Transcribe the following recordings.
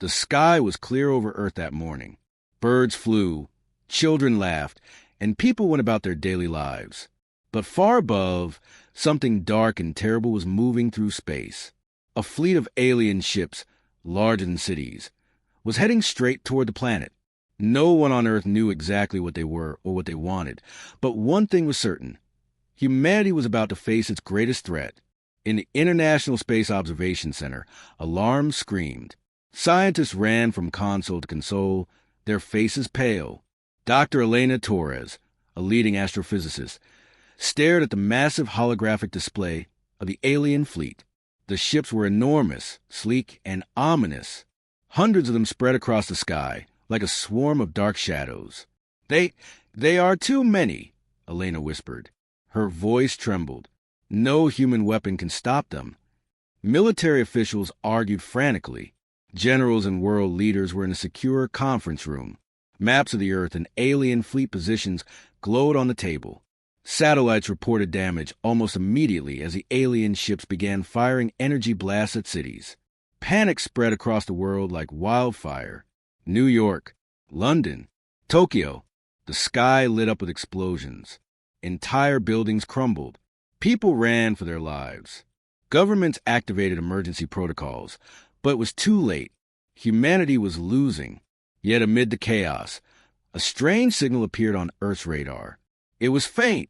The sky was clear over Earth that morning. Birds flew, children laughed, and people went about their daily lives. But far above, something dark and terrible was moving through space. A fleet of alien ships, larger than cities, was heading straight toward the planet. No one on Earth knew exactly what they were or what they wanted, but one thing was certain. Humanity was about to face its greatest threat. In the International Space Observation Center, alarms screamed. Scientists ran from console to console, their faces pale. Dr. Elena Torres, a leading astrophysicist, stared at the massive holographic display of the alien fleet. The ships were enormous, sleek, and ominous. Hundreds of them spread across the sky, like a swarm of dark shadows. They are too many, Elena whispered. Her voice trembled. No human weapon can stop them. Military officials argued frantically. Generals and world leaders were in a secure conference room. Maps of the Earth and alien fleet positions glowed on the table. Satellites reported damage almost immediately as the alien ships began firing energy blasts at cities. Panic spread across the world like wildfire. New York, London, Tokyo. The sky lit up with explosions. Entire buildings crumbled. People ran for their lives. Governments activated emergency protocols, but it was too late. Humanity was losing. Yet amid the chaos, a strange signal appeared on Earth's radar. It was faint,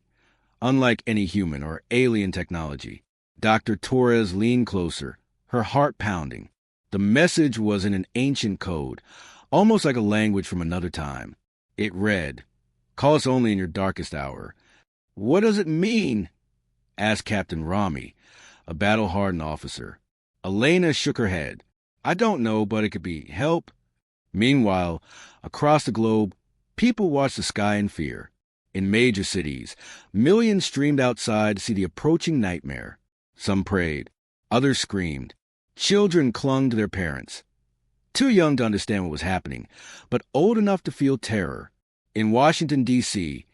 unlike any human or alien technology. Dr. Torres leaned closer, her heart pounding. The message was in an ancient code, almost like a language from another time. It read, "Call us only in your darkest hour." "What does it mean?" asked Captain Rami, a battle-hardened officer. Elena shook her head. "I don't know, but it could be help." Meanwhile, across the globe, people watched the sky in fear. In major cities, millions streamed outside to see the approaching nightmare. Some prayed. Others screamed. Children clung to their parents. Too young to understand what was happening, but old enough to feel terror. In Washington, D.C.,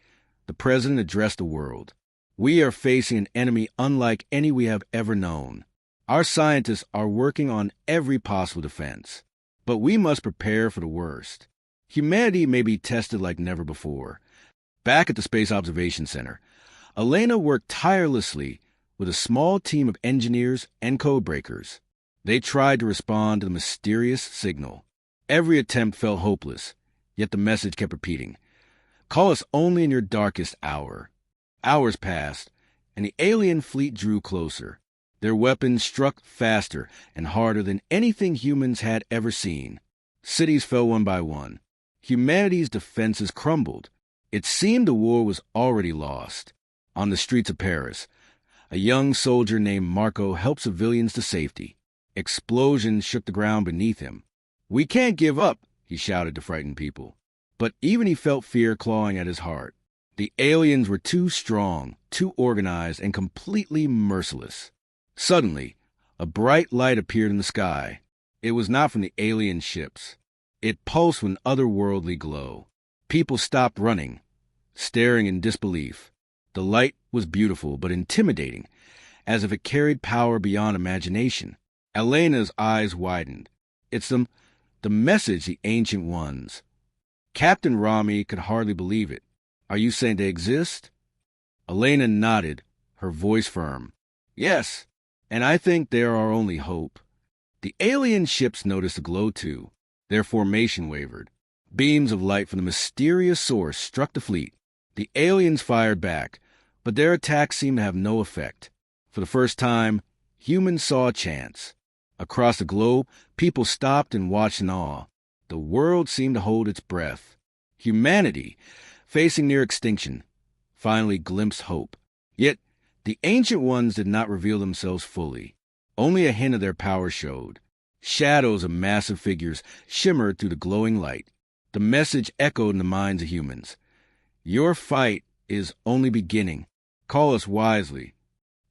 the president addressed the world. "We are facing an enemy unlike any we have ever known. Our scientists are working on every possible defense, but we must prepare for the worst. Humanity may be tested like never before." Back at the Space Observation Center, Elena worked tirelessly with a small team of engineers and codebreakers. They tried to respond to the mysterious signal. Every attempt fell hopeless, yet the message kept repeating, "Call us only in your darkest hour." Hours passed, and the alien fleet drew closer. Their weapons struck faster and harder than anything humans had ever seen. Cities fell one by one. Humanity's defenses crumbled. It seemed the war was already lost. On the streets of Paris, a young soldier named Marco helped civilians to safety. Explosions shook the ground beneath him. "We can't give up," he shouted to frighten people. But even he felt fear clawing at his heart. The aliens were too strong, too organized, and completely merciless. Suddenly, a bright light appeared in the sky. It was not from the alien ships. It pulsed with an otherworldly glow. People stopped running, staring in disbelief. The light was beautiful but intimidating, as if it carried power beyond imagination. Elena's eyes widened. "It's the message, the Ancient Ones." Captain Rami could hardly believe it. "Are you saying they exist?" Elena nodded, her voice firm. "Yes, and I think they are our only hope." The alien ships noticed the glow too. Their formation wavered. Beams of light from the mysterious source struck the fleet. The aliens fired back, but their attacks seemed to have no effect. For the first time, humans saw a chance. Across the globe, people stopped and watched in awe. The world seemed to hold its breath. Humanity, facing near extinction, finally glimpsed hope. Yet, the Ancient Ones did not reveal themselves fully. Only a hint of their power showed. Shadows of massive figures shimmered through the glowing light. The message echoed in the minds of humans. "Your fight is only beginning. Call us wisely."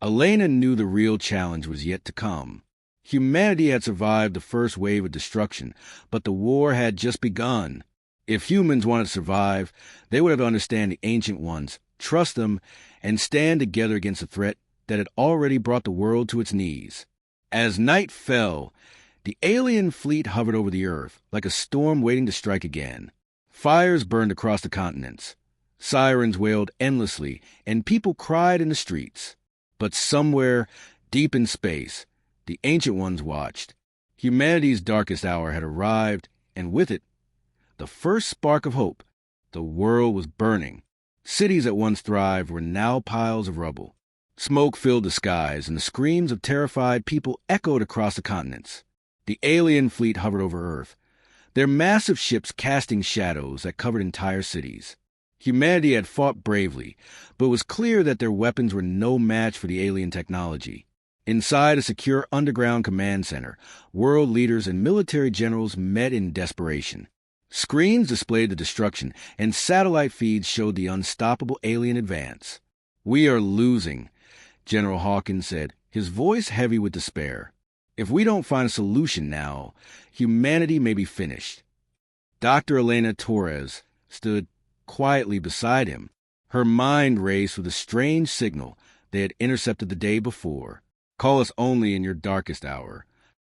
Elena knew the real challenge was yet to come. Humanity had survived the first wave of destruction, but the war had just begun. If humans wanted to survive, they would have to understand the Ancient Ones, trust them, and stand together against a threat that had already brought the world to its knees. As night fell, The alien fleet hovered over the Earth like a storm waiting to strike again. Fires burned across the continents. Sirens wailed endlessly, and people cried in the streets. But somewhere, deep in space, the Ancient Ones watched. Humanity's darkest hour had arrived, and with it, the first spark of hope. The world was burning. Cities that once thrived were now piles of rubble. Smoke filled the skies, and the screams of terrified people echoed across the continents. The alien fleet hovered over Earth, their massive ships casting shadows that covered entire cities. Humanity had fought bravely, but it was clear that their weapons were no match for the alien technology. Inside a secure underground command center, world leaders and military generals met in desperation. Screens displayed the destruction, and satellite feeds showed the unstoppable alien advance. "We are losing," General Hawkins said, his voice heavy with despair. "If we don't find a solution now, humanity may be finished." Dr. Elena Torres stood quietly beside him. Her mind raced with a strange signal they had intercepted the day before. "Call us only in your darkest hour."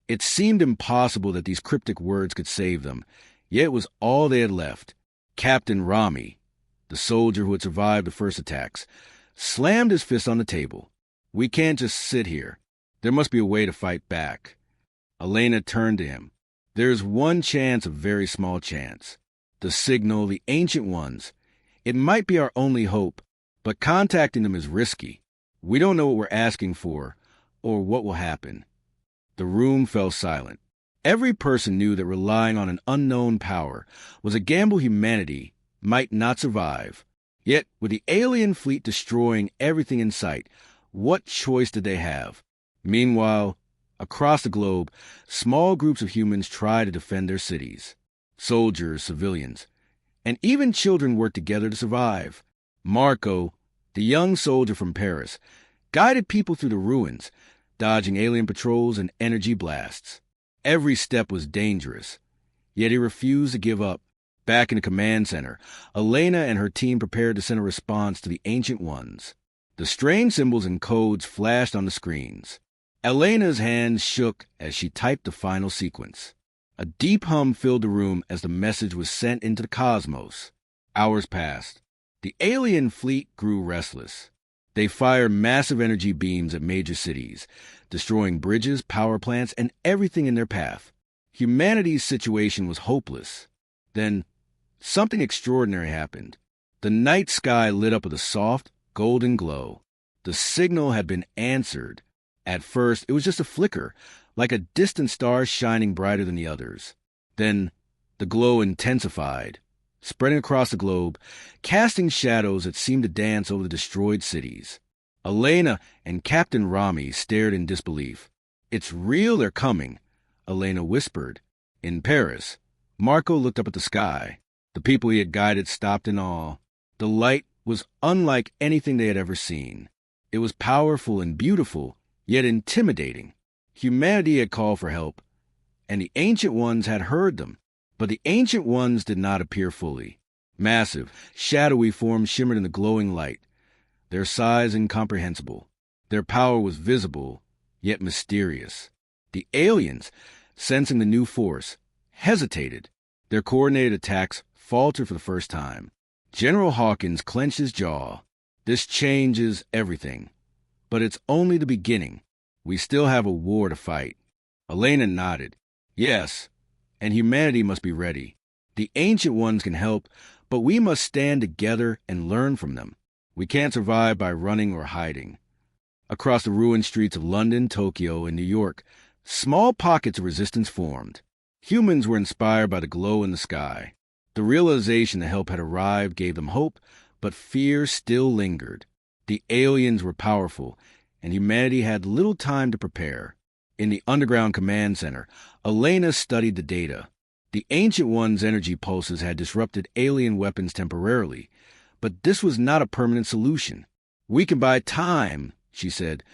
It seemed impossible that these cryptic words could save them, yet it was all they had left. Captain Rami, the soldier who had survived the first attacks, slammed his fist on the table. "We can't just sit here. There must be a way to fight back." Elena turned to him. "There's one chance, a very small chance. The signal, the Ancient Ones. It might be our only hope, but contacting them is risky. We don't know what we're asking for, or what will happen." The room fell silent. Every person knew that relying on an unknown power was a gamble humanity might not survive. Yet, with the alien fleet destroying everything in sight, what choice did they have? Meanwhile, across the globe, small groups of humans try to defend their cities. Soldiers, civilians, and even children work together to survive. Marco, the young soldier from Paris, guided people through the ruins, dodging alien patrols and energy blasts. Every step was dangerous, yet he refused to give up. Back in the command center, Elena and her team prepared to send a response to the Ancient Ones. The strange symbols and codes flashed on the screens. Elena's hands shook as she typed the final sequence. A deep hum filled the room as the message was sent into the cosmos. Hours passed. The alien fleet grew restless. They fired massive energy beams at major cities, destroying bridges, power plants, and everything in their path. Humanity's situation was hopeless. Then, something extraordinary happened. The night sky lit up with a soft, golden glow. The signal had been answered. At first, it was just a flicker, like a distant star shining brighter than the others. Then, the glow intensified, spreading across the globe, casting shadows that seemed to dance over the destroyed cities. Elena and Captain Rami stared in disbelief. "It's real, they're coming," Elena whispered. In Paris, Marco looked up at the sky. The people he had guided stopped in awe. The light was unlike anything they had ever seen. It was powerful and beautiful, yet intimidating. Humanity had called for help, and the Ancient Ones had heard them. But the Ancient Ones did not appear fully. Massive, shadowy forms shimmered in the glowing light, their size incomprehensible. Their power was visible, yet mysterious. The aliens, sensing the new force, hesitated. Their coordinated attacks faltered for the first time. General Hawkins clenched his jaw. "This changes everything. But it's only the beginning. We still have a war to fight." Elena nodded. "Yes, and humanity must be ready. The Ancient Ones can help, but we must stand together and learn from them. We can't survive by running or hiding." Across the ruined streets of London, Tokyo, and New York, small pockets of resistance formed. Humans were inspired by the glow in the sky. The realization that help had arrived gave them hope, but fear still lingered. The aliens were powerful, and humanity had little time to prepare. In the underground command center, Elena studied the data. The Ancient One's energy pulses had disrupted alien weapons temporarily, but this was not a permanent solution. "We can buy time," she said,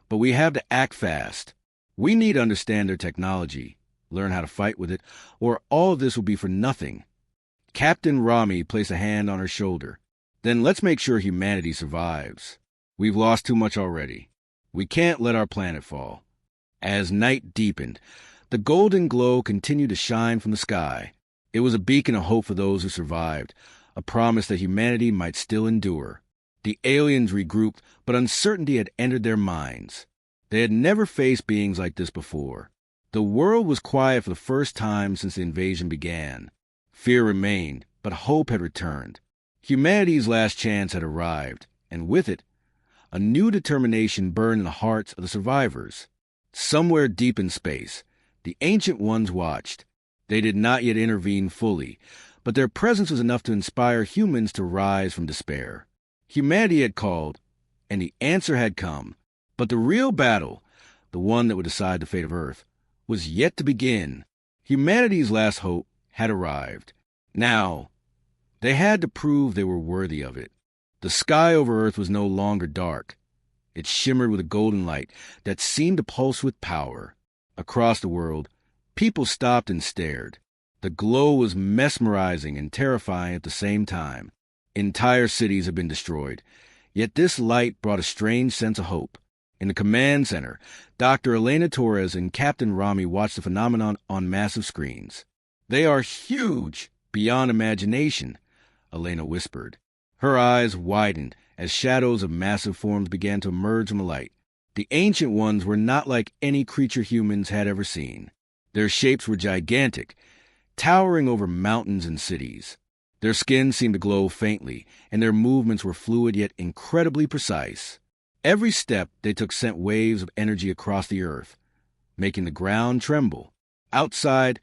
"but we have to act fast. We need to understand their technology, learn how to fight with it, or all of this will be for nothing." Captain Rami placed a hand on her shoulder. "Then let's make sure humanity survives. We've lost too much already. We can't let our planet fall." As night deepened, The golden glow continued to shine from the sky. It was a beacon of hope for those who survived, a promise that humanity might still endure. The aliens regrouped, but uncertainty had entered their minds. They had never faced beings like this before. The world was quiet for the first time since the invasion began. Fear remained, but hope had returned. Humanity's last chance had arrived, and with it, a new determination burned in the hearts of the survivors. Somewhere deep in space, the Ancient Ones watched. They did not yet intervene fully, but their presence was enough to inspire humans to rise from despair. Humanity had called, and the answer had come. But the real battle, the one that would decide the fate of Earth, was yet to begin. Humanity's last hope had arrived. Now, they had to prove they were worthy of it. The sky over Earth was no longer dark. It shimmered with a golden light that seemed to pulse with power. Across the world, people stopped and stared. The glow was mesmerizing and terrifying at the same time. Entire cities had been destroyed, yet this light brought a strange sense of hope. In the command center, Dr. Elena Torres and Captain Rami watched the phenomenon on massive screens. "They are huge, beyond imagination," Elena whispered. Her eyes widened as shadows of massive forms began to emerge from the light. The Ancient Ones were not like any creature humans had ever seen. Their shapes were gigantic, towering over mountains and cities. Their skin seemed to glow faintly, and their movements were fluid yet incredibly precise. Every step they took sent waves of energy across the earth, making the ground tremble. Outside,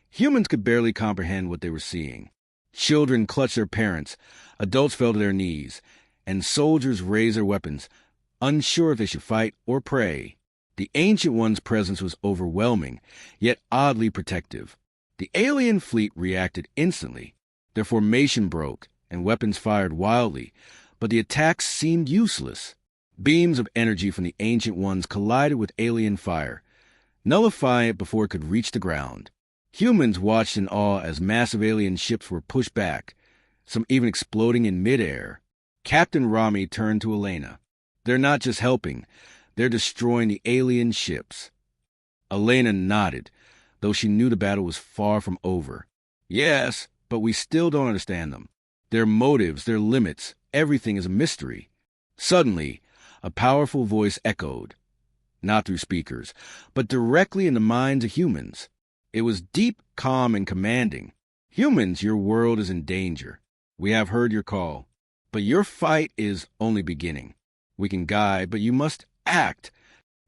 humans could barely comprehend what they were seeing. Children clutched their parents, adults fell to their knees, and soldiers raised their weapons, unsure if they should fight or pray. The Ancient One's presence was overwhelming, yet oddly protective. The alien fleet reacted instantly. Their formation broke, and weapons fired wildly, but the attacks seemed useless. Beams of energy from the Ancient Ones collided with alien fire, nullifying it before it could reach the ground. Humans watched in awe as massive alien ships were pushed back, some even exploding in midair. Captain Rami turned to Elena. "They're not just helping, they're destroying the alien ships." Elena nodded, though she knew the battle was far from over. "Yes, but we still don't understand them. Their motives, their limits, everything is a mystery." Suddenly, a powerful voice echoed, not through speakers, but directly in the minds of humans. It was deep, calm, and commanding. "Humans, your world is in danger. We have heard your call, but your fight is only beginning. We can guide, but you must act."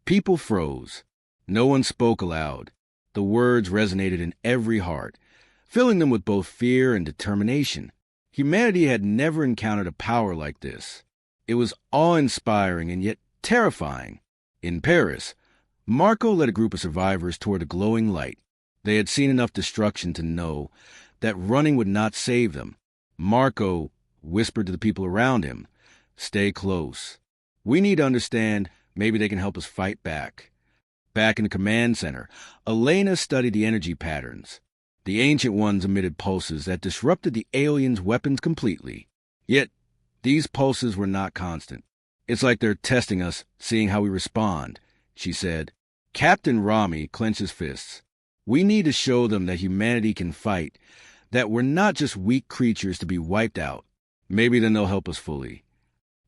People froze. No one spoke aloud. The words resonated in every heart, filling them with both fear and determination. Humanity had never encountered a power like this. It was awe-inspiring and yet terrifying. In Paris, Marco led a group of survivors toward a glowing light. They had seen enough destruction to know that running would not save them. Marco whispered to the people around him, "Stay close. We need to understand, maybe they can help us fight back." Back in the command center, Elena studied the energy patterns. The Ancient Ones emitted pulses that disrupted the aliens' weapons completely. Yet, these pulses were not constant. "It's like they're testing us, seeing how we respond," she said. Captain Rami clenched his fists. "We need to show them that humanity can fight, that we're not just weak creatures to be wiped out. Maybe then they'll help us fully."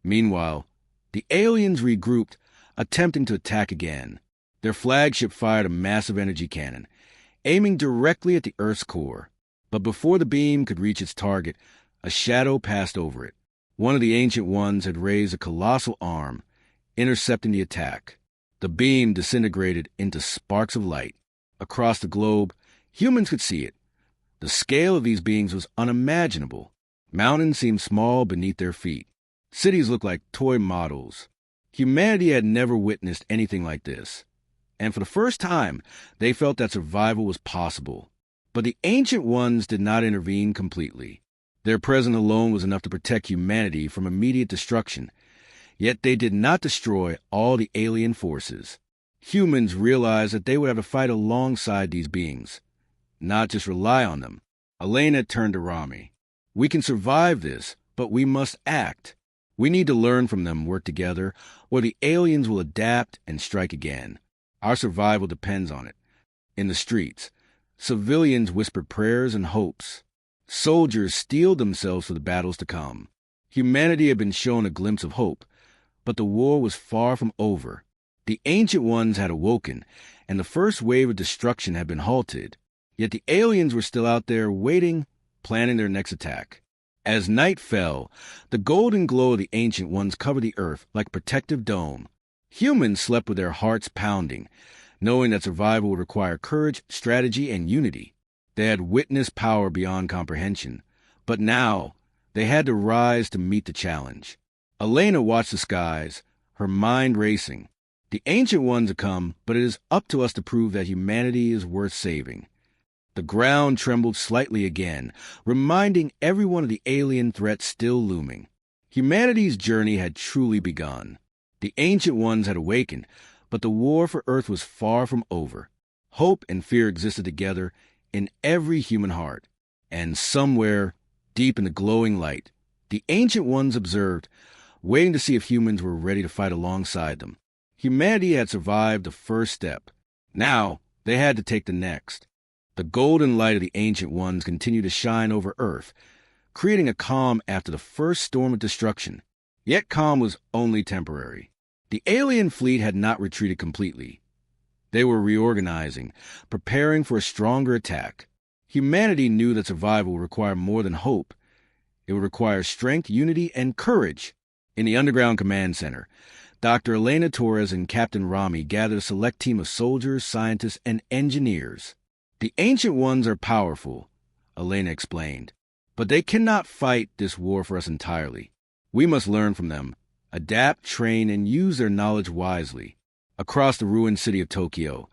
Meanwhile, the aliens regrouped, attempting to attack again. Their flagship fired a massive energy cannon, aiming directly at the Earth's core. But before the beam could reach its target, a shadow passed over it. One of the Ancient Ones had raised a colossal arm, intercepting the attack. The beam disintegrated into sparks of light. Across the globe, humans could see it. The scale of these beings was unimaginable. Mountains seemed small beneath their feet. Cities looked like toy models. Humanity had never witnessed anything like this. And for the first time, they felt that survival was possible. But the Ancient Ones did not intervene completely. Their presence alone was enough to protect humanity from immediate destruction. Yet they did not destroy all the alien forces. Humans realized that they would have to fight alongside these beings, not just rely on them. Elena turned to Rami. "We can survive this, but we must act. We need to learn from them, work together, or the aliens will adapt and strike again. Our survival depends on it." In the streets, civilians whispered prayers and hopes. Soldiers steeled themselves for the battles to come. Humanity had been shown a glimpse of hope, but the war was far from over. The Ancient Ones had awoken, and the first wave of destruction had been halted. Yet the aliens were still out there waiting, planning their next attack. As night fell, the golden glow of the Ancient Ones covered the earth like a protective dome. Humans slept with their hearts pounding, knowing that survival would require courage, strategy, and unity. They had witnessed power beyond comprehension, but now they had to rise to meet the challenge. Elena watched the skies, her mind racing. The Ancient Ones have come, but it is up to us to prove that humanity is worth saving. The ground trembled slightly again, reminding everyone of the alien threat still looming. Humanity's journey had truly begun. The Ancient Ones had awakened, but the war for Earth was far from over. Hope and fear existed together in every human heart. And somewhere, deep in the glowing light, the Ancient Ones observed, waiting to see if humans were ready to fight alongside them. Humanity had survived the first step. Now, they had to take the next. The golden light of the Ancient Ones continued to shine over Earth, creating a calm after the first storm of destruction. Yet calm was only temporary. The alien fleet had not retreated completely. They were reorganizing, preparing for a stronger attack. Humanity knew that survival would require more than hope. It would require strength, unity, and courage. In the underground command center, Dr. Elena Torres and Captain Rami gathered a select team of soldiers, scientists, and engineers. The Ancient Ones are powerful, Elena explained, but they cannot fight this war for us entirely. We must learn from them, adapt, train, and use their knowledge wisely. Across the ruined city of Tokyo,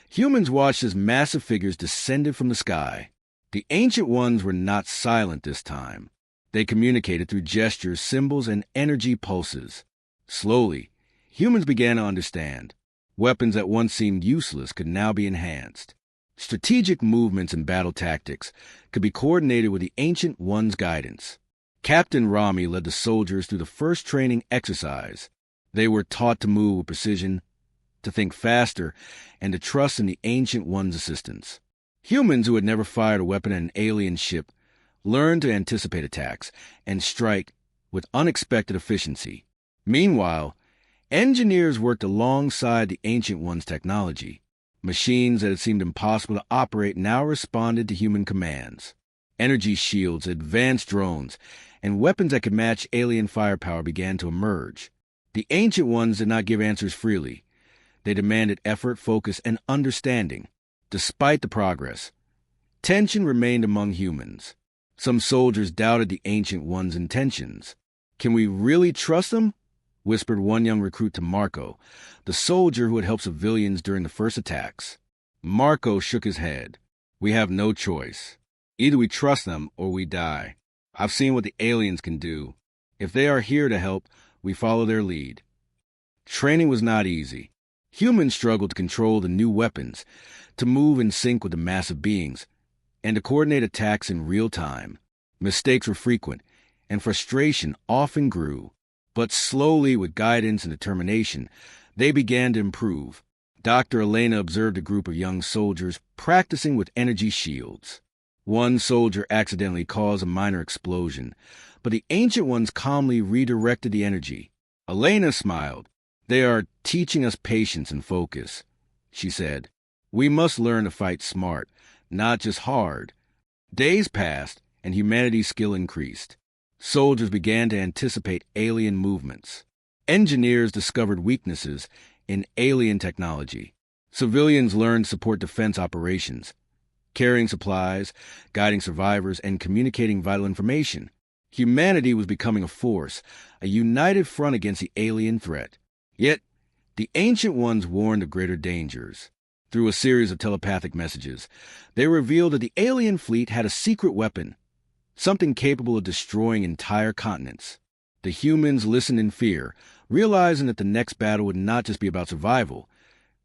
humans watched as massive figures descended from the sky. The Ancient Ones were not silent this time. They communicated through gestures, symbols, and energy pulses. Slowly, humans began to understand. Weapons that once seemed useless could now be enhanced. Strategic movements and battle tactics could be coordinated with the Ancient Ones' guidance. Captain Rami led the soldiers through the first training exercise. They were taught to move with precision, to think faster, and to trust in the Ancient Ones' assistance. Humans who had never fired a weapon at an alien ship learned to anticipate attacks and strike with unexpected efficiency. Meanwhile, engineers worked alongside the Ancient Ones' technology. Machines that had seemed impossible to operate now responded to human commands. Energy shields, advanced drones, and weapons that could match alien firepower began to emerge. The Ancient Ones did not give answers freely. They demanded effort, focus, and understanding. Despite the progress, tension remained among humans. Some soldiers doubted the Ancient Ones' intentions. "Can we really trust them?" whispered one young recruit to Marco, the soldier who had helped civilians during the first attacks. Marco shook his head. "We have no choice. Either we trust them or we die. I've seen what the aliens can do. If they are here to help, we follow their lead." Training was not easy. Humans struggled to control the new weapons, to move in sync with the massive beings, and to coordinate attacks in real time. Mistakes were frequent, and frustration often grew. But slowly, with guidance and determination, they began to improve. Dr. Elena observed a group of young soldiers practicing with energy shields. One soldier accidentally caused a minor explosion, but the Ancient Ones calmly redirected the energy. Elena smiled. "They are teaching us patience and focus," she said. "We must learn to fight smart, not just hard." Days passed, and humanity's skill increased. Soldiers began to anticipate alien movements. Engineers discovered weaknesses in alien technology. Civilians learned to support defense operations, carrying supplies, guiding survivors, and communicating vital information. Humanity was becoming a force, a united front against the alien threat. Yet, the Ancient Ones warned of greater dangers. Through a series of telepathic messages, they revealed that the alien fleet had a secret weapon, something capable of destroying entire continents. The humans listened in fear, realizing that the next battle would not just be about survival,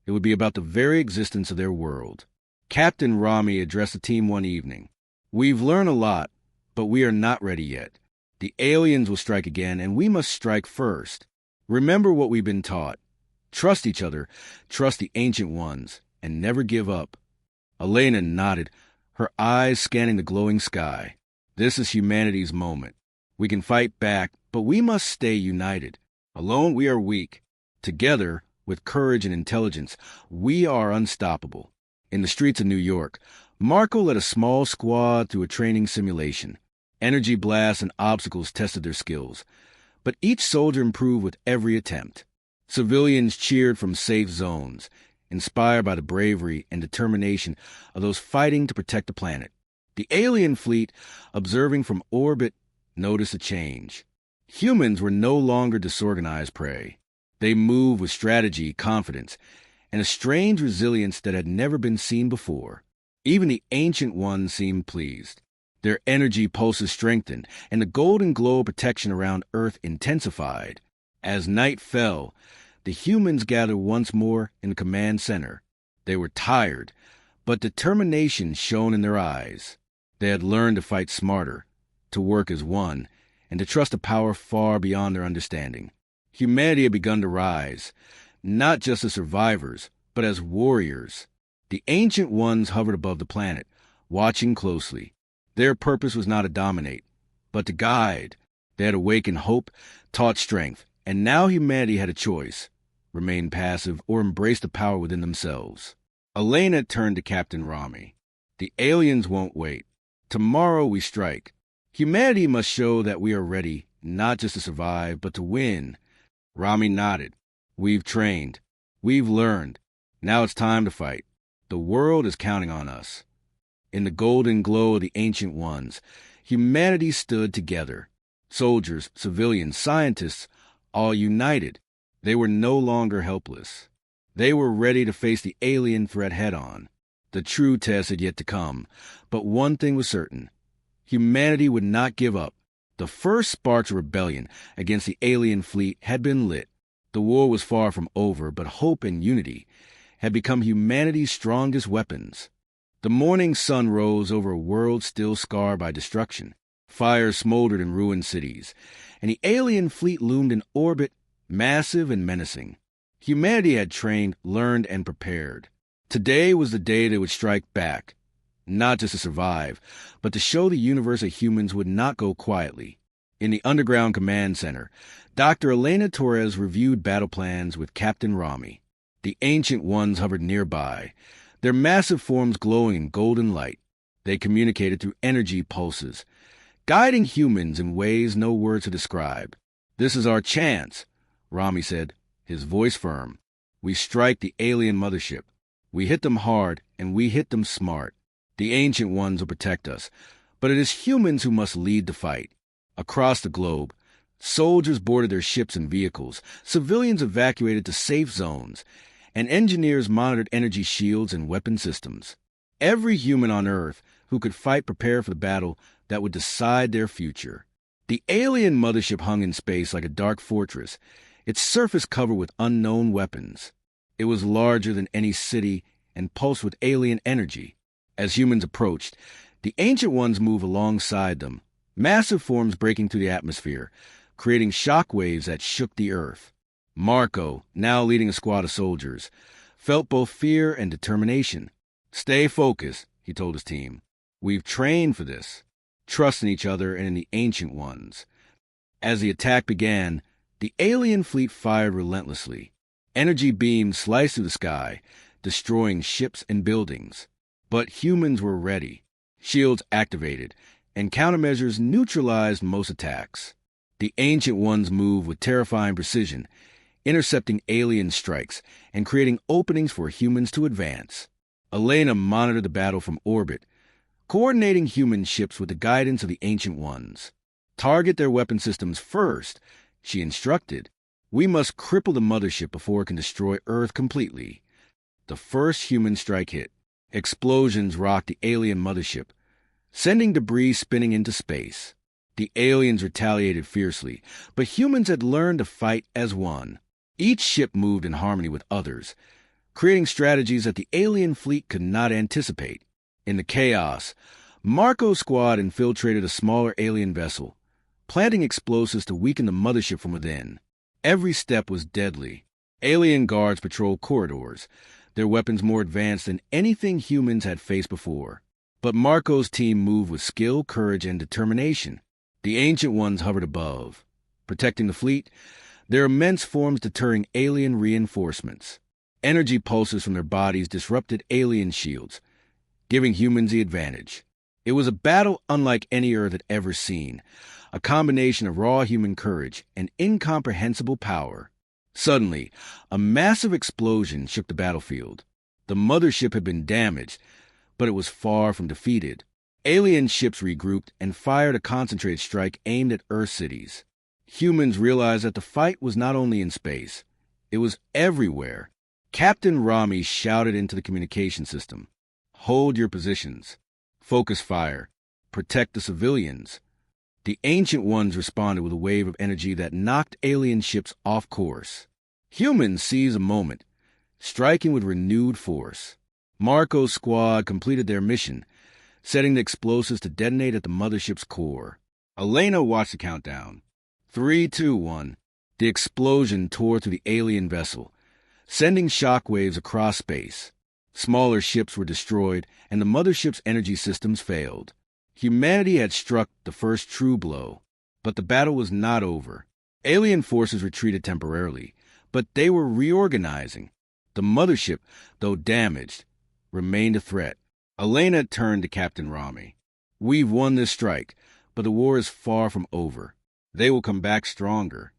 it would be about the very existence of their world. Captain Rami addressed the team one evening. "We've learned a lot, but we are not ready yet. The aliens will strike again, and we must strike first. Remember what we've been taught. Trust each other, trust the Ancient Ones, and never give up." Elena nodded, her eyes scanning the glowing sky. This is humanity's moment. We can fight back, but we must stay united. Alone we are weak. Together, with courage and intelligence, we are unstoppable. In the streets of New York, Marco led a small squad through a training simulation. Energy blasts and obstacles tested their skills, but each soldier improved with every attempt. Civilians cheered from safe zones, inspired by the bravery and determination of those fighting to protect the planet. The alien fleet, observing from orbit, noticed a change. Humans were no longer disorganized prey. They moved with strategy, confidence, and a strange resilience that had never been seen before. Even the Ancient Ones seemed pleased. Their energy pulses strengthened, and the golden glow of protection around Earth intensified. As night fell, the humans gathered once more in the command center. They were tired, but determination shone in their eyes. They had learned to fight smarter, to work as one, and to trust a power far beyond their understanding. Humanity had begun to rise, not just as survivors, but as warriors. The Ancient Ones hovered above the planet, watching closely. Their purpose was not to dominate, but to guide. They had awakened hope, taught strength, and now humanity had a choice: remain passive or embrace the power within themselves. Elena turned to Captain Rami. The aliens won't wait. Tomorrow we strike. Humanity must show that we are ready, not just to survive, but to win. Rami nodded. We've trained. We've learned. Now it's time to fight. The world is counting on us. In the golden glow of the Ancient Ones, humanity stood together. Soldiers, civilians, scientists, all united. They were no longer helpless. They were ready to face the alien threat head-on. The true test had yet to come, but one thing was certain. Humanity would not give up. The first sparks of rebellion against the alien fleet had been lit. The war was far from over, but hope and unity had become humanity's strongest weapons. The morning sun rose over a world still scarred by destruction. Fires smoldered in ruined cities, and the alien fleet loomed in orbit, massive and menacing. Humanity had trained, learned, and prepared. Today was the day they would strike back, not just to survive, but to show the universe that humans would not go quietly. In the underground command center, Dr. Elena Torres reviewed battle plans with Captain Rami. The Ancient Ones hovered nearby, their massive forms glowing in golden light. They communicated through energy pulses, guiding humans in ways no words could describe. "This is our chance," Rami said, his voice firm. "We strike the alien mothership. We hit them hard, and we hit them smart. The Ancient Ones will protect us, but it is humans who must lead the fight." Across the globe, soldiers boarded their ships and vehicles, civilians evacuated to safe zones, and engineers monitored energy shields and weapon systems. Every human on Earth who could fight prepared for the battle that would decide their future. The alien mothership hung in space like a dark fortress, its surface covered with unknown weapons. It was larger than any city and pulsed with alien energy. As humans approached, the Ancient Ones moved alongside them, massive forms breaking through the atmosphere, creating shock waves that shook the Earth. Marco, now leading a squad of soldiers, felt both fear and determination. "Stay focused," he told his team. "We've trained for this. Trust in each other and in the Ancient Ones." As the attack began, the alien fleet fired relentlessly. Energy beams sliced through the sky, destroying ships and buildings. But humans were ready. Shields activated, and countermeasures neutralized most attacks. The Ancient Ones moved with terrifying precision, intercepting alien strikes and creating openings for humans to advance. Elena monitored the battle from orbit, coordinating human ships with the guidance of the Ancient Ones. "Target their weapon systems first," she instructed. "We must cripple the mothership before it can destroy Earth completely." The first human strike hit. Explosions rocked the alien mothership, sending debris spinning into space. The aliens retaliated fiercely, but humans had learned to fight as one. Each ship moved in harmony with others, creating strategies that the alien fleet could not anticipate. In the chaos, Marco's squad infiltrated a smaller alien vessel, planting explosives to weaken the mothership from within. Every step was deadly. Alien guards patrolled corridors, their weapons more advanced than anything humans had faced before. But Marco's team moved with skill, courage, and determination. The Ancient Ones hovered above, protecting the fleet, their immense forms deterring alien reinforcements. Energy pulses from their bodies disrupted alien shields, giving humans the advantage. It was a battle unlike any Earth had ever seen, a combination of raw human courage and incomprehensible power. Suddenly, a massive explosion shook the battlefield. The mothership had been damaged, but it was far from defeated. Alien ships regrouped and fired a concentrated strike aimed at Earth cities. Humans realized that the fight was not only in space, it was everywhere. Captain Rami shouted into the communication system, "Hold your positions. Focus fire. Protect the civilians." The Ancient Ones responded with a wave of energy that knocked alien ships off course. Humans seized a moment, striking with renewed force. Marco's squad completed their mission, setting the explosives to detonate at the mothership's core. Elena watched the countdown. 3, 2, 1. The explosion tore through the alien vessel, sending shockwaves across space. Smaller ships were destroyed, and the mothership's energy systems failed. Humanity had struck the first true blow, but the battle was not over. Alien forces retreated temporarily, but they were reorganizing. The mothership, though damaged, remained a threat. Elena turned to Captain Rami. "We've won this strike, but the war is far from over. They will come back stronger."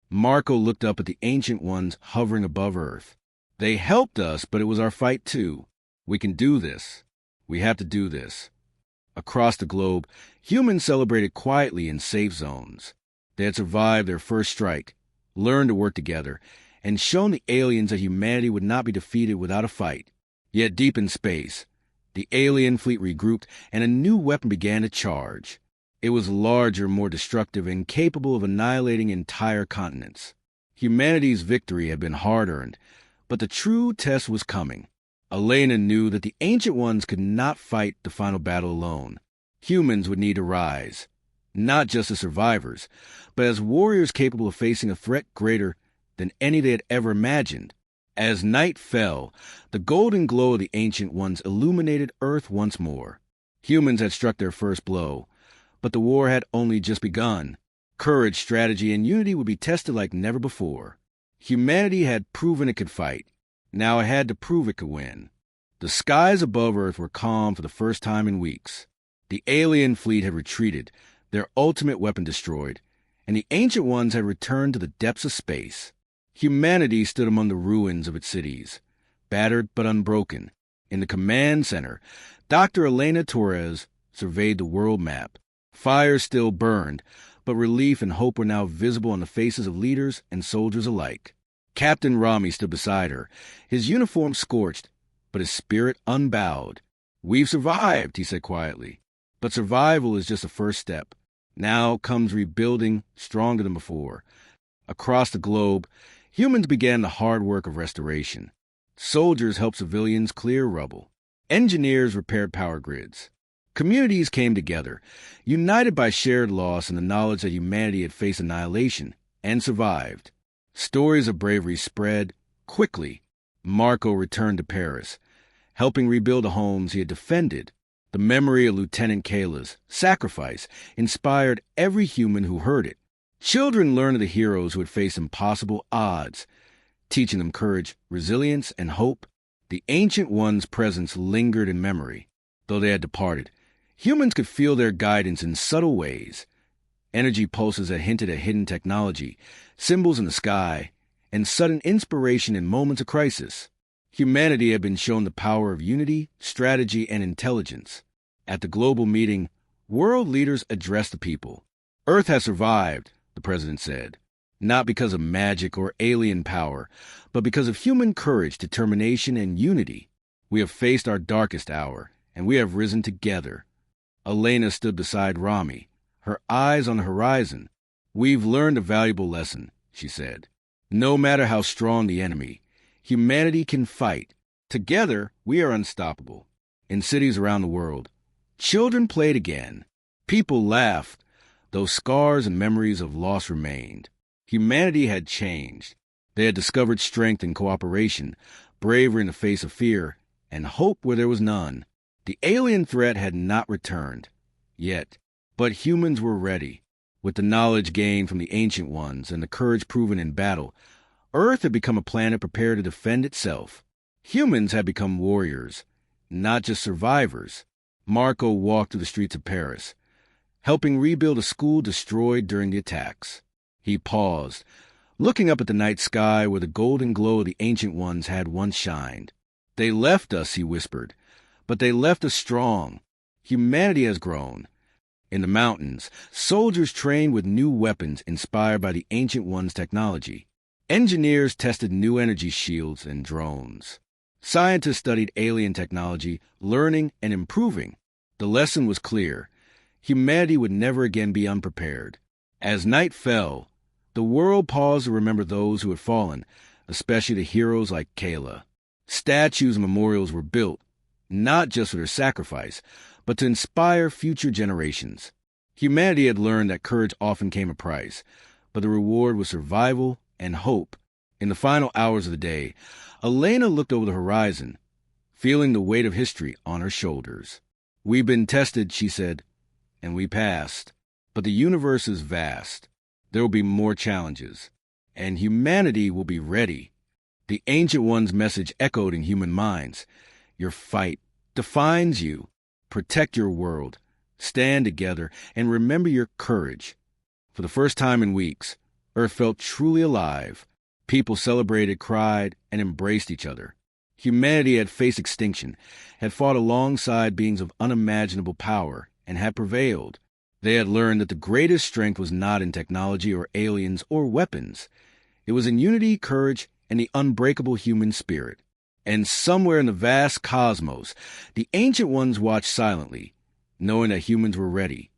Marco looked up at the Ancient Ones hovering above Earth. "They helped us, but it was our fight too. We can do this. We have to do this." Across the globe, humans celebrated quietly in safe zones. They had survived their first strike, learned to work together, and shown the aliens that humanity would not be defeated without a fight. Yet deep in space, the alien fleet regrouped and a new weapon began to charge. It was larger, more destructive, and capable of annihilating entire continents. Humanity's victory had been hard-earned, but the true test was coming. Elena knew that the Ancient Ones could not fight the final battle alone. Humans would need to rise, not just as survivors, but as warriors capable of facing a threat greater than any they had ever imagined. As night fell, the golden glow of the Ancient Ones illuminated Earth once more. Humans had struck their first blow, but the war had only just begun. Courage, strategy, and unity would be tested like never before. Humanity had proven it could fight. Now it had to prove it could win. The skies above Earth were calm for the first time in weeks. The alien fleet had retreated, their ultimate weapon destroyed, and the Ancient Ones had returned to the depths of space. Humanity stood among the ruins of its cities, battered but unbroken. In the command center, Dr. Elena Torres surveyed the world map. Fire still burned, but relief and hope were now visible on the faces of leaders and soldiers alike. Captain Rami stood beside her, his uniform scorched, but his spirit unbowed. "We've survived," he said quietly. "But survival is just the first step. Now comes rebuilding, stronger than before." Across the globe, humans began the hard work of restoration. Soldiers helped civilians clear rubble. Engineers repaired power grids. Communities came together, united by shared loss and the knowledge that humanity had faced annihilation and survived. Stories of bravery spread quickly. Marco returned to Paris, helping rebuild the homes he had defended. The memory of Lieutenant Kayla's sacrifice inspired every human who heard it. Children learned of the heroes who had faced impossible odds, teaching them courage, resilience, and hope. The Ancient Ones' presence lingered in memory. Though they had departed, humans could feel their guidance in subtle ways. Energy pulses that hinted at hidden technology, symbols in the sky, and sudden inspiration in moments of crisis. Humanity had been shown the power of unity, strategy, and intelligence. At the global meeting, world leaders addressed the people. "Earth has survived," the president said, "not because of magic or alien power, but because of human courage, determination, and unity. We have faced our darkest hour, and we have risen together." Elena stood beside Rami, her eyes on the horizon. "We've learned a valuable lesson," she said. "No matter how strong the enemy, humanity can fight. Together, we are unstoppable." In cities around the world, children played again. People laughed, though scars and memories of loss remained. Humanity had changed. They had discovered strength and cooperation, bravery in the face of fear, and hope where there was none. The alien threat had not returned yet, but humans were ready. With the knowledge gained from the Ancient Ones and the courage proven in battle, Earth had become a planet prepared to defend itself. Humans had become warriors, not just survivors. Marco walked through the streets of Paris, helping rebuild a school destroyed during the attacks. He paused, looking up at the night sky where the golden glow of the Ancient Ones had once shined. "They left us," he whispered, "but they left us strong. Humanity has grown." In the mountains, soldiers trained with new weapons inspired by the Ancient Ones' technology. Engineers tested new energy shields and drones. Scientists studied alien technology, learning and improving. The lesson was clear. Humanity would never again be unprepared. As night fell, the world paused to remember those who had fallen, especially the heroes like Kayla. Statues and memorials were built, not just for their sacrifice, but to inspire future generations. Humanity had learned that courage often came at a price, but the reward was survival and hope. In the final hours of the day, Elena looked over the horizon, feeling the weight of history on her shoulders. "We've been tested," she said, "and we passed. But the universe is vast. There will be more challenges, and humanity will be ready." The Ancient One's message echoed in human minds. Your fight defines you. Protect your world, stand together, and remember your courage. For the first time in weeks, Earth felt truly alive. People celebrated, cried, and embraced each other. Humanity had faced extinction, had fought alongside beings of unimaginable power, and had prevailed. They had learned that the greatest strength was not in technology or aliens or weapons. It was in unity, courage, and the unbreakable human spirit. And somewhere in the vast cosmos, the Ancient Ones watched silently, knowing that humans were ready,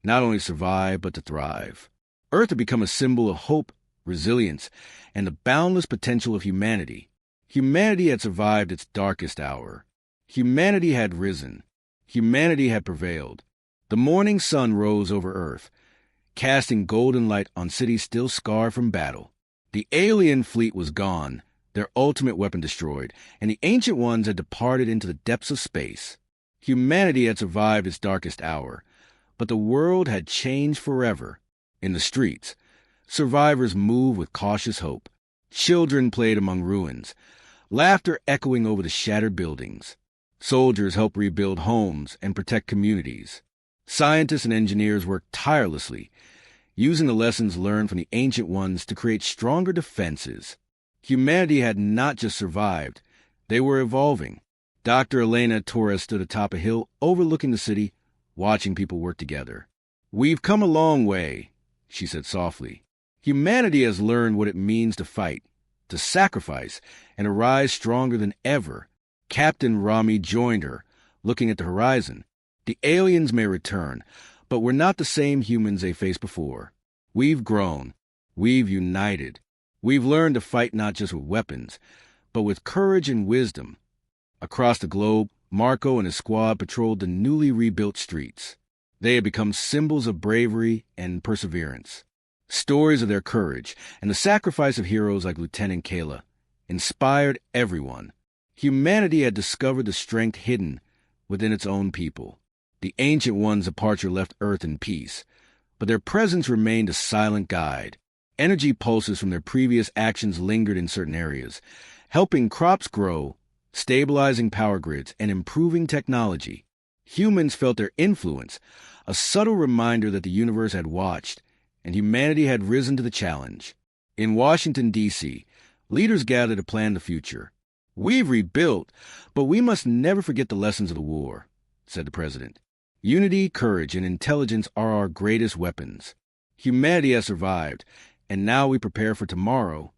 not only to survive, but to thrive. Earth had become a symbol of hope, resilience, and the boundless potential of humanity. Humanity had survived its darkest hour. Humanity had risen. Humanity had prevailed. The morning sun rose over Earth, casting golden light on cities still scarred from battle. The alien fleet was gone, their ultimate weapon destroyed, and the Ancient Ones had departed into the depths of space. Humanity had survived its darkest hour, but the world had changed forever. In the streets, survivors moved with cautious hope. Children played among ruins, laughter echoing over the shattered buildings. Soldiers helped rebuild homes and protect communities. Scientists and engineers worked tirelessly, using the lessons learned from the Ancient Ones to create stronger defenses. Humanity had not just survived, they were evolving. Dr. Elena Torres stood atop a hill overlooking the city, watching people work together. "We've come a long way," she said softly. "Humanity has learned what it means to fight, to sacrifice, and to rise stronger than ever." Captain Rami joined her, looking at the horizon. "The aliens may return, but we're not the same humans they faced before. We've grown. We've united. We've learned to fight not just with weapons, but with courage and wisdom." Across the globe, Marco and his squad patrolled the newly rebuilt streets. They had become symbols of bravery and perseverance. Stories of their courage and the sacrifice of heroes like Lieutenant Kayla inspired everyone. Humanity had discovered the strength hidden within its own people. The Ancient Ones' departure left Earth in peace, but their presence remained a silent guide. Energy pulses from their previous actions lingered in certain areas, helping crops grow, stabilizing power grids, and improving technology. Humans felt their influence, a subtle reminder that the universe had watched, and humanity had risen to the challenge. In Washington, D.C., leaders gathered to plan the future. "We've rebuilt, but we must never forget the lessons of the war," said the president. "Unity, courage, and intelligence are our greatest weapons. Humanity has survived, and now we prepare for tomorrow."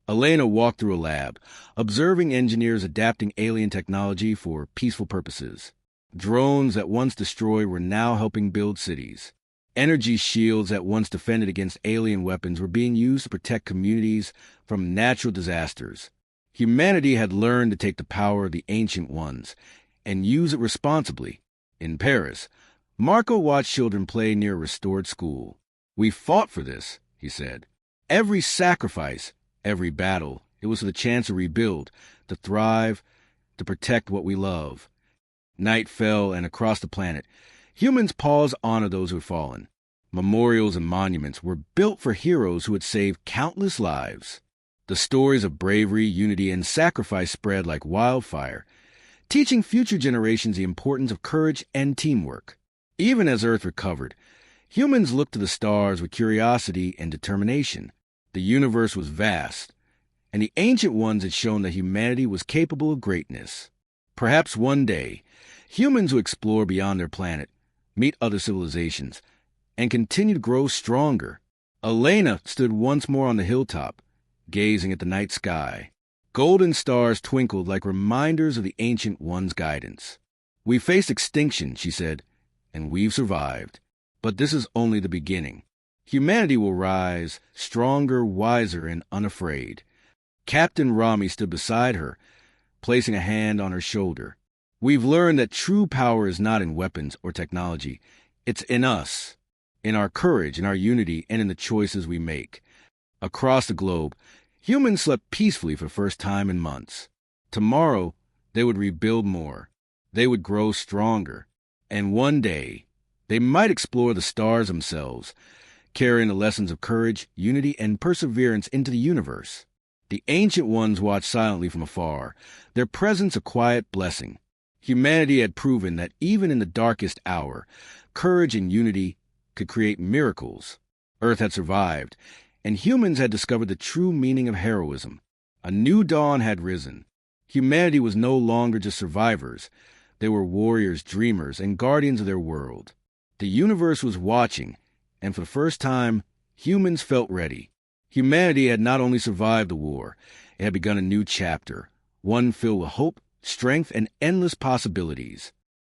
Elena walked through a lab, observing engineers adapting alien technology for peaceful purposes. Drones that once destroyed were now helping build cities. Energy shields that once defended against alien weapons were being used to protect communities from natural disasters. Humanity had learned to take the power of the Ancient Ones and use it responsibly. In Paris, Marco watched children play near a restored school. "We fought for this," he said. "Every sacrifice, every battle, It was for the chance to rebuild, to thrive, to protect what we love. Night fell, and across the planet, humans paused to honor those who had fallen. Memorials and monuments were built for heroes who had saved countless lives. The stories of bravery, unity, and sacrifice spread like wildfire, teaching future generations the importance of courage and teamwork. Even as Earth recovered, humans looked to the stars with curiosity and determination. The universe was vast, and the ancient ones had shown that humanity was capable of greatness. Perhaps one day, humans will explore beyond their planet, meet other civilizations, and continue to grow stronger. Elena stood once more on the hilltop, gazing at the night sky. Golden stars twinkled like reminders of the Ancient One's guidance. "We faced extinction," she said, "and we've survived. But this is only the beginning. Humanity will rise, stronger, wiser, and unafraid." Captain Rami stood beside her, placing a hand on her shoulder. "We've learned that true power is not in weapons or technology. It's in us, in our courage, in our unity, and in the choices we make." Across the globe, humans slept peacefully for the first time in months. Tomorrow, they would rebuild more. They would grow stronger. And one day, they might explore the stars themselves, carrying the lessons of courage, unity, and perseverance into the universe. The Ancient Ones watched silently from afar, their presence a quiet blessing. Humanity had proven that even in the darkest hour, courage and unity could create miracles. Earth had survived, and humans had discovered the true meaning of heroism. A new dawn had risen. Humanity was no longer just survivors. They were warriors, dreamers, and guardians of their world. The universe was watching, and for the first time, humans felt ready. Humanity had not only survived the war, it had begun a new chapter, one filled with hope, strength, and endless possibilities.